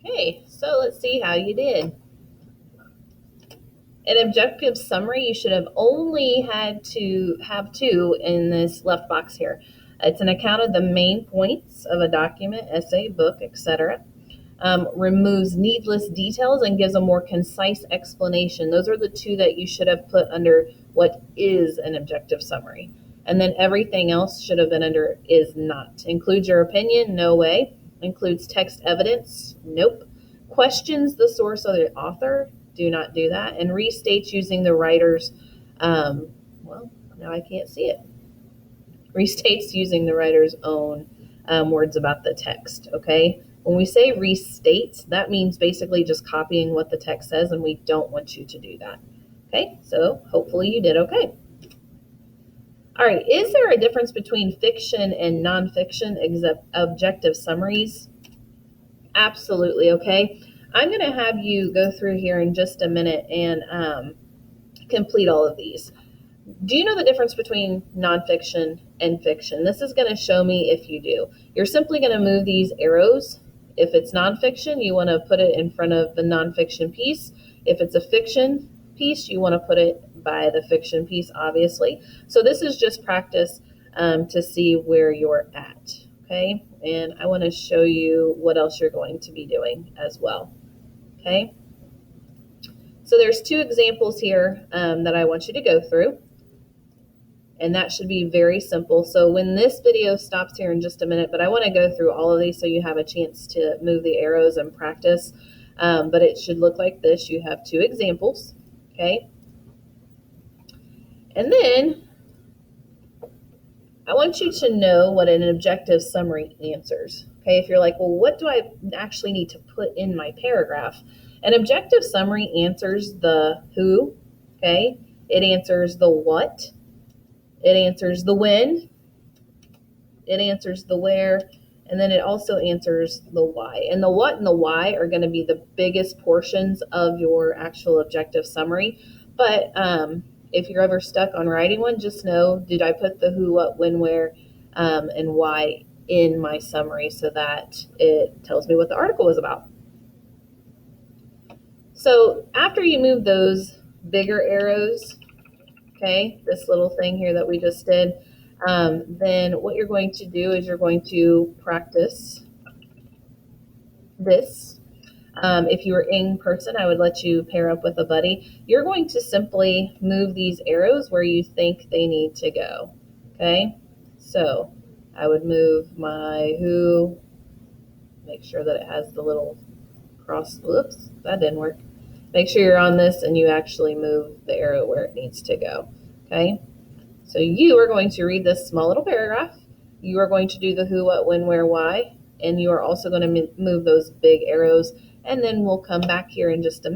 Okay, so let's see how you did. An objective summary, you should have only had to have two in this left box here. It's an account of the main points of a document, essay, book, etc. Removes needless details and gives a more concise explanation. Those are the two that you should have put under what is an objective summary. And then everything else should have been under is not. Includes your opinion? No way. Includes text evidence? Nope. Questions the source of the author? Do not do that. And restates using the writer's, well, now I can't see it. Restates using the writer's own words about the text, okay? When we say restate, that means basically just copying what the text says, and we don't want you to do that. Okay, so hopefully you did okay. All right, is there a difference between fiction and nonfiction objective summaries? Absolutely, okay. I'm going to have you go through here in just a minute and complete all of these. Do you know the difference between nonfiction and fiction? This is going to show me if you do. You're simply going to move these arrows. If it's nonfiction, you want to put it in front of the nonfiction piece. If it's a fiction piece, you want to put it by the fiction piece, obviously. So this is just practice to see where you're at, okay? And I want to show you what else you're going to be doing as well, okay? So there's two examples here that I want you to go through. And that should be very simple. So when this video stops here in just a minute, but I want to go through all of these so you have a chance to move the arrows and practice. But it should look like this. You have two examples, okay? And then I want you to know what an objective summary answers, okay? If you're like, well, what do I actually need to put in my paragraph? An objective summary answers the who, okay? It answers the what. It answers the when, it answers the where, and then it also answers the why. And the what and the why are going to be the biggest portions of your actual objective summary. But if you're ever stuck on writing one, just know, did I put the who, what, when, where, and why in my summary so that it tells me what the article was about. So after you move those bigger arrows, okay, this little thing here that we just did, then what you're going to do is you're going to practice this. If you were in person, I would let you pair up with a buddy. You're going to simply move these arrows where you think they need to go, okay? So I would move my who, make sure that it has the little cross, whoops, that didn't work. Make sure you're on this and you actually move the arrow where it needs to go, okay? So you are going to read this small little paragraph. You are going to do the who, what, when, where, why, and you are also going to move those big arrows, and then we'll come back here in just a minute.